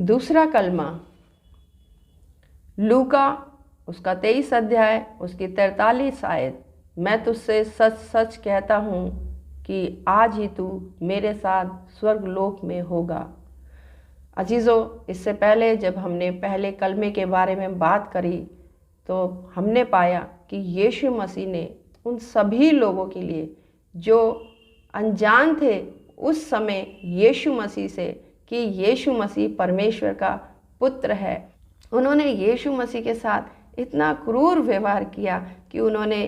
दूसरा कलमा लूका उसका 23 अध्याय उसकी 43 आयत। मैं तुझसे सच सच कहता हूँ कि आज ही तू मेरे साथ स्वर्गलोक में होगा। अजीज़ों, इससे पहले जब हमने पहले कलमे के बारे में बात करी तो हमने पाया कि यीशु मसीह ने उन सभी लोगों के लिए जो अनजान थे उस समय यीशु मसीह से कि यीशु मसीह परमेश्वर का पुत्र है, उन्होंने यीशु मसीह के साथ इतना क्रूर व्यवहार किया कि उन्होंने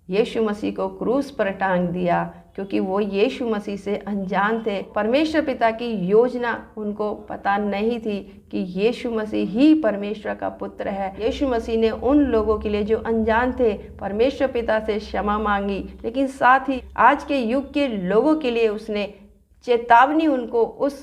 यीशु मसीह को क्रूस पर टांग दिया, क्योंकि वो यीशु मसीह से अनजान थे। परमेश्वर पिता की योजना उनको पता नहीं थी कि यीशु मसीह ही परमेश्वर का पुत्र है। यीशु मसीह ने उन लोगों के लिए जो अनजान थे परमेश्वर पिता से क्षमा मांगी, लेकिन साथ ही आज के युग के लोगों के लिए उसने चेतावनी उनको उस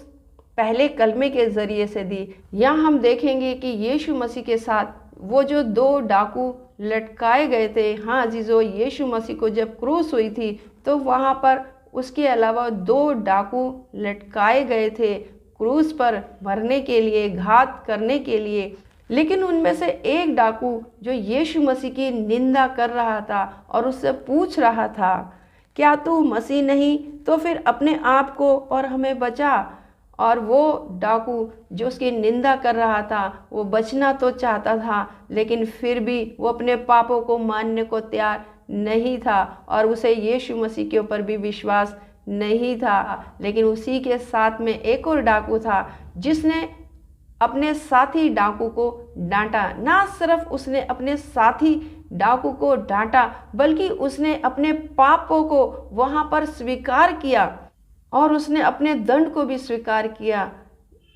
पहले कलमे के ज़रिए से दी। यहाँ हम देखेंगे कि यीशु मसीह के साथ वो जो 2 डाकू लटकाए गए थे। हाँ अजीज़ों, यीशु मसीह को जब क्रूस हुई थी तो वहाँ पर उसके अलावा 2 डाकू लटकाए गए थे क्रूस पर मरने के लिए, घात करने के लिए। लेकिन उनमें से एक डाकू जो यीशु मसीह की निंदा कर रहा था और उससे पूछ रहा था, क्या तू मसीह नहीं तो फिर अपने आप को और हमें बचा। और वो डाकू जो उसकी निंदा कर रहा था वो बचना तो चाहता था, लेकिन फिर भी वो अपने पापों को मानने को तैयार नहीं था और उसे यीशु मसीह के ऊपर भी विश्वास नहीं था। लेकिन उसी के साथ में एक और डाकू था जिसने अपने साथी डाकू को डांटा। ना सिर्फ उसने अपने साथी डाकू को डांटा बल्कि उसने अपने पापों को वहाँ पर स्वीकार किया और उसने अपने दंड को भी स्वीकार किया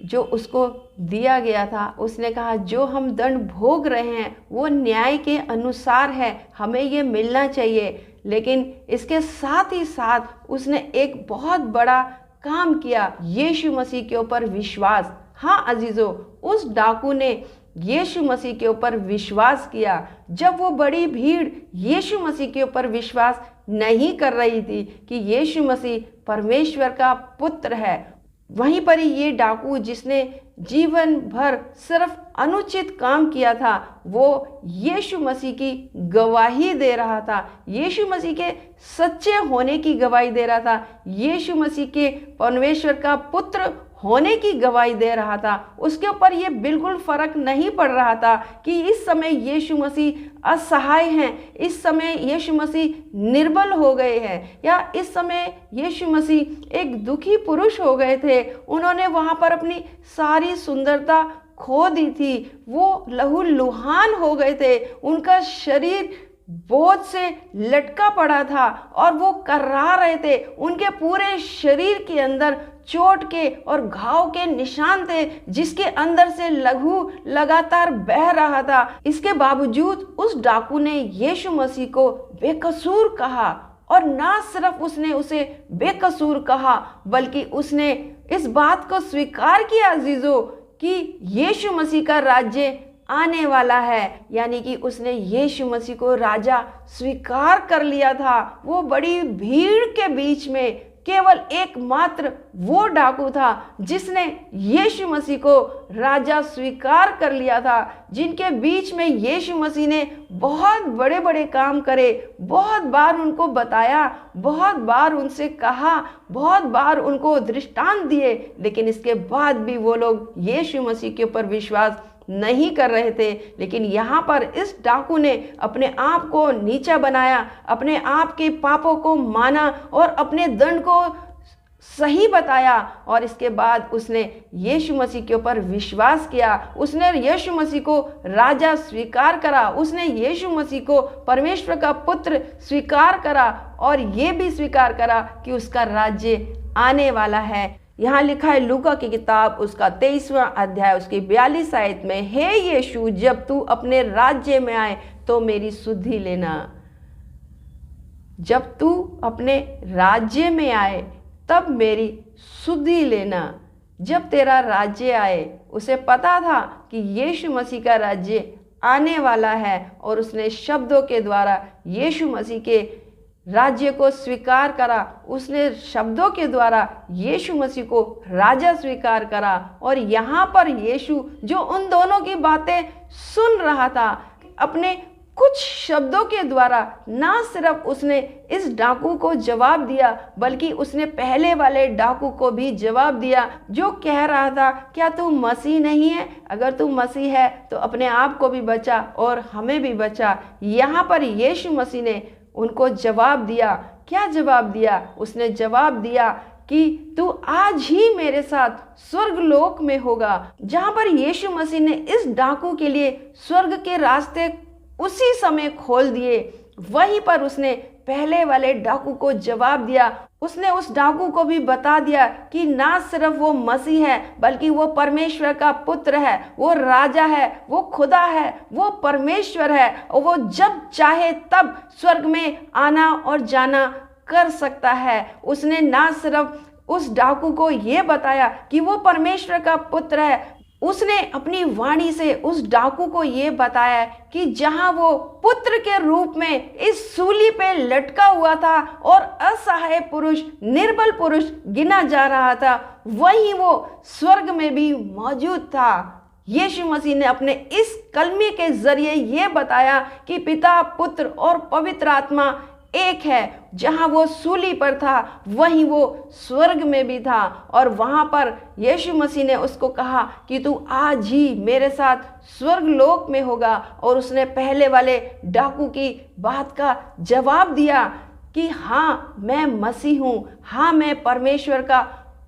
जो उसको दिया गया था। उसने कहा जो हम दंड भोग रहे हैं वो न्याय के अनुसार है, हमें ये मिलना चाहिए। लेकिन इसके साथ ही साथ उसने एक बहुत बड़ा काम किया, यीशु मसीह के ऊपर विश्वास। हाँ अजीज़ों, उस डाकू ने यीशु मसीह के ऊपर विश्वास किया जब वो बड़ी भीड़ यीशु मसीह के ऊपर विश्वास नहीं कर रही थी कि यीशु मसीह परमेश्वर का पुत्र है। वहीं पर ही ये डाकू जिसने जीवन भर सिर्फ अनुचित काम किया था वो यीशु मसीह की गवाही दे रहा था, यीशु मसीह के सच्चे होने की गवाही दे रहा था, यीशु मसीह के परमेश्वर का पुत्र होने की गवाही दे रहा था। उसके ऊपर ये बिल्कुल फर्क नहीं पड़ रहा था कि इस समय यीशु मसीह असहाय हैं, इस समय यीशु मसीह निर्बल हो गए हैं या इस समय यीशु मसीह एक दुखी पुरुष हो गए थे। उन्होंने वहाँ पर अपनी सारी सुंदरता खो दी थी, वो लहूलुहान हो गए थे, उनका शरीर बोझ से लटका पड़ा था और वो कर्रा रहे थे। उनके पूरे शरीर के अंदर चोट के और घाव के निशान थे जिसके अंदर से लहू लगातार बह रहा था। इसके बावजूद उस डाकू ने यीशु मसीह को बेकसूर कहा और ना सिर्फ उसने उसे बेकसूर कहा बल्कि उसने इस बात को स्वीकार किया अजीजों कि यीशु मसीह का राज्य आने वाला है, यानी कि उसने यीशु मसीह को राजा स्वीकार कर लिया था। वो बड़ी भीड़ के बीच में केवल एकमात्र वो डाकू था जिसने यीशु मसीह को राजा स्वीकार कर लिया था, जिनके बीच में यीशु मसीह ने बहुत बड़े बड़े काम करे, बहुत बार उनको बताया, बहुत बार उनसे कहा, बहुत बार उनको दृष्टांत दिए, लेकिन इसके बाद भी वो लोग यीशु मसीह के ऊपर विश्वास नहीं कर रहे थे। लेकिन यहाँ पर इस डाकू ने अपने आप को नीचा बनाया, अपने आप के पापों को माना और अपने दंड को सही बताया और इसके बाद उसने यीशु मसीह के ऊपर विश्वास किया। उसने यीशु मसीह को राजा स्वीकार करा, उसने यीशु मसीह को परमेश्वर का पुत्र स्वीकार करा और ये भी स्वीकार करा कि उसका राज्य आने वाला है। यहाँ लिखा है लूका की किताब उसका 23वां अध्याय उसकी 42 आयत में, हे यीशु, जब तू अपने राज्य में आए तो मेरी सुधि लेना। जब तू अपने राज्य में आए तब मेरी सुधि लेना। जब तेरा राज्य आए, उसे पता था कि यीशु मसीह का राज्य आने वाला है और उसने शब्दों के द्वारा यीशु मसीह के राज्य को स्वीकार करा, उसने शब्दों के द्वारा यीशु मसीह को राजा स्वीकार करा। और यहाँ पर यीशु जो उन दोनों की बातें सुन रहा था, अपने कुछ शब्दों के द्वारा ना सिर्फ उसने इस डाकू को जवाब दिया, बल्कि उसने पहले वाले डाकू को भी जवाब दिया जो कह रहा था, क्या तू मसीह नहीं है? अगर तू मसीह है तो अपने आप को भी बचा और हमें भी बचा। यहाँ पर यीशु मसीह ने उनको जवाब दिया। क्या जवाब दिया? उसने जवाब दिया कि तू आज ही मेरे साथ स्वर्ग लोक में होगा। जहाँ पर यीशु मसीह ने इस डाकू के लिए स्वर्ग के रास्ते उसी समय खोल दिए, वहीं पर उसने पहले वाले डाकू को जवाब दिया। उसने उस डाकू को भी बता दिया कि ना सिर्फ वो मसीह है, बल्कि वो परमेश्वर का पुत्र है, वो राजा है, वो खुदा है, वो परमेश्वर है, और वो जब चाहे तब स्वर्ग में आना और जाना कर सकता है। उसने ना सिर्फ उस डाकू को ये बताया कि वो परमेश्वर का पुत्र है, उसने अपनी वाणी से उस डाकू को ये बताया कि जहां वो पुत्र के रूप में इस सूली पे लटका हुआ था और असहाय पुरुष, निर्बल पुरुष गिना जा रहा था, वहीं वो स्वर्ग में भी मौजूद था। यीशु मसीह ने अपने इस कलमे के जरिए ये बताया कि पिता, पुत्र और पवित्र आत्मा एक है। जहां वो सूली पर था, वहीं वो स्वर्ग में भी था। और वहां पर यीशु मसीह ने उसको कहा कि तू आज ही मेरे साथ स्वर्ग लोक में होगा। और उसने पहले वाले डाकू की बात का जवाब दिया कि हाँ, मैं मसीह हूँ, हाँ, मैं परमेश्वर का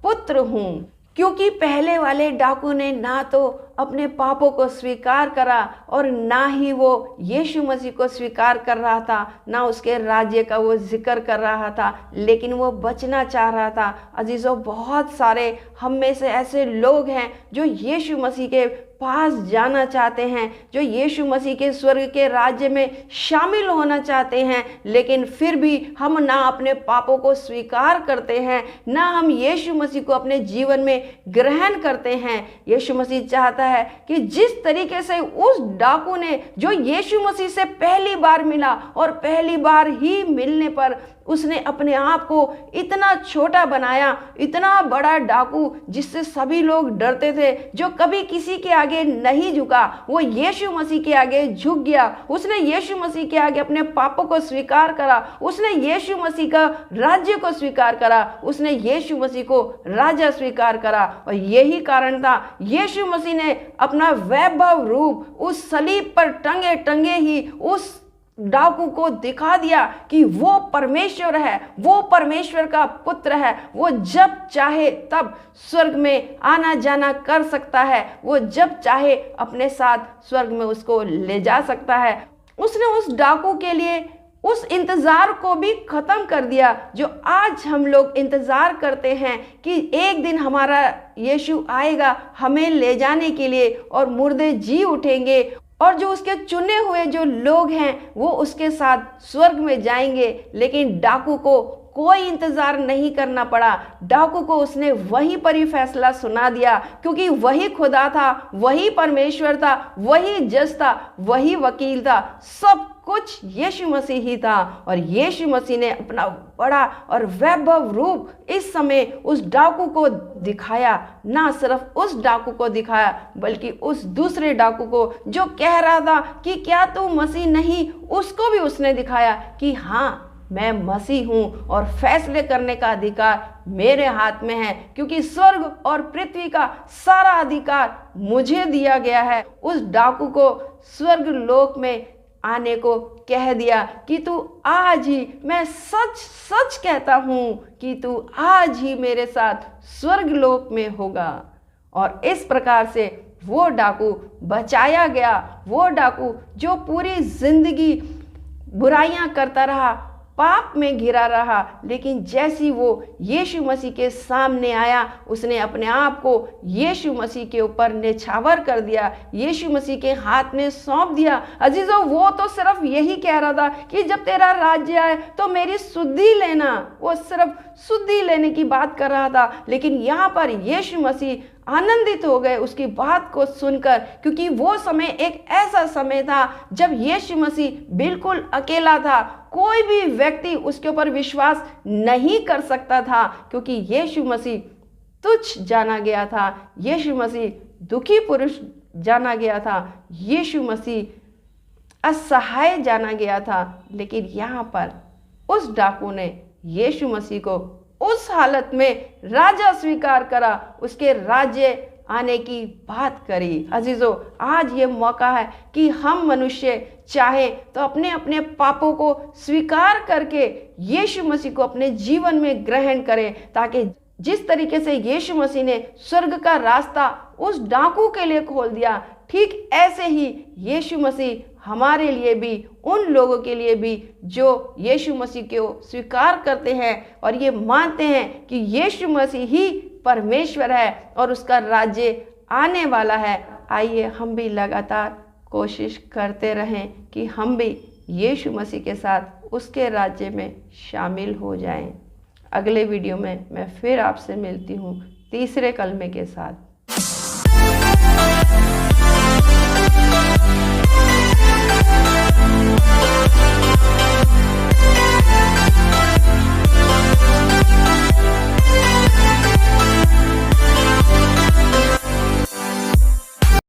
पुत्र हूँ। क्योंकि पहले वाले डाकू ने ना तो अपने पापों को स्वीकार करा और ना ही वो यीशु मसीह को स्वीकार कर रहा था, ना उसके राज्य का वो जिक्र कर रहा था, लेकिन वो बचना चाह रहा था। अजीजों, बहुत सारे हम में से ऐसे लोग हैं जो यीशु मसीह के पास जाना चाहते हैं, जो यीशु मसीह के स्वर्ग के राज्य में शामिल होना चाहते हैं, लेकिन फिर भी हम ना अपने पापों को स्वीकार करते हैं, ना हम यीशु मसीह को अपने जीवन में ग्रहण करते हैं। यीशु मसीह चाहता है कि जिस तरीके से उस डाकू ने, जो यीशु मसीह से पहली बार मिला और पहली बार ही मिलने पर उसने अपने आप को इतना छोटा बनाया, इतना बड़ा डाकू जिससे सभी लोग डरते थे, जो कभी किसी के आगे नहीं झुका, वो यीशु मसीह के आगे झुक गया। उसने यीशु मसीह के आगे अपने पापों को स्वीकार करा, उसने यीशु मसीह का राज्य को स्वीकार करा, उसने यीशु मसीह को राजा स्वीकार करा। और यही कारण था यीशु मसीह ने अपना वैभव रूप उस सलीब पर टंगे टंगे ही उस डाकू को दिखा दिया कि वो परमेश्वर है, वो परमेश्वर का पुत्र है, वो जब चाहे तब स्वर्ग में आना जाना कर सकता है, वो जब चाहे अपने साथ स्वर्ग में उसको ले जा सकता है। उसने उस डाकू के लिए उस इंतजार को भी खत्म कर दिया जो आज हम लोग इंतजार करते हैं कि एक दिन हमारा यीशु आएगा हमें ले जाने के लिए और मुर्दे जी उठेंगे और जो उसके चुने हुए जो लोग हैं वो उसके साथ स्वर्ग में जाएंगे। लेकिन डाकू को कोई इंतजार नहीं करना पड़ा। डाकू को उसने वहीं पर ही फैसला सुना दिया, क्योंकि वही खुदा था, वही परमेश्वर था, वही जज था, वही वकील था, सब कुछ यीशु मसीह ही था। और यीशु मसीह ने अपना बड़ा और वैभव रूप इस समय उस डाकू को दिखाया। ना सिर्फ उस डाकू को दिखाया, बल्कि उस दूसरे डाकू को जो कह रहा था कि क्या तू मसीह नहीं, उसको भी उसने दिखाया कि हाँ, मैं मसीह हूँ और फैसले करने का अधिकार मेरे हाथ में है, क्योंकि स्वर्ग और पृथ्वी का सारा अधिकार मुझे दिया गया है। उस डाकू को स्वर्ग लोक में आने को कह दिया कि तू आज ही, मैं सच सच कहता हूँ कि तू आज ही मेरे साथ स्वर्ग लोक में होगा। और इस प्रकार से वो डाकू बचाया गया। वो डाकू जो पूरी जिंदगी बुराइयां करता रहा, पाप में घिरा रहा, लेकिन जैसी वो यीशु मसीह के सामने आया, उसने अपने आप को यीशु मसीह के ऊपर निछावर कर दिया, यीशु मसीह के हाथ में सौंप दिया। अजीजों, वो तो सिर्फ यही कह रहा था कि जब तेरा राज्य आए तो मेरी शुद्धि लेना। वो सिर्फ शुद्धि लेने की बात कर रहा था, लेकिन यहाँ पर यीशु मसीह आनंदित हो गए उसकी बात को सुनकर, क्योंकि वो समय एक ऐसा समय था जब यीशु मसीह बिल्कुल अकेला था। कोई भी व्यक्ति उसके ऊपर विश्वास नहीं कर सकता था, क्योंकि यीशु मसीह तुच्छ जाना गया था, यीशु मसीह दुखी पुरुष जाना गया था, यीशु मसीह असहाय जाना गया था। लेकिन यहाँ पर उस डाकू ने यीशु मसीह को उस हालत में राजा स्वीकार करा, उसके राज्य आने की बात करी। अजीजों, आज ये मौका है कि हम मनुष्य चाहे तो अपने अपने पापों को स्वीकार करके यीशु मसीह को अपने जीवन में ग्रहण करें, ताकि जिस तरीके से यीशु मसीह ने स्वर्ग का रास्ता उस डाकू के लिए खोल दिया, ठीक ऐसे ही यीशु मसीह हमारे लिए भी, उन लोगों के लिए भी जो यीशु मसीह को स्वीकार करते हैं और ये मानते हैं कि यीशु मसीह ही परमेश्वर है और उसका राज्य आने वाला है। आइए हम भी लगातार कोशिश करते रहें कि हम भी यीशु मसीह के साथ उसके राज्य में शामिल हो जाएं। अगले वीडियो में मैं फिर आपसे मिलती हूँ तीसरे कलमे के साथ।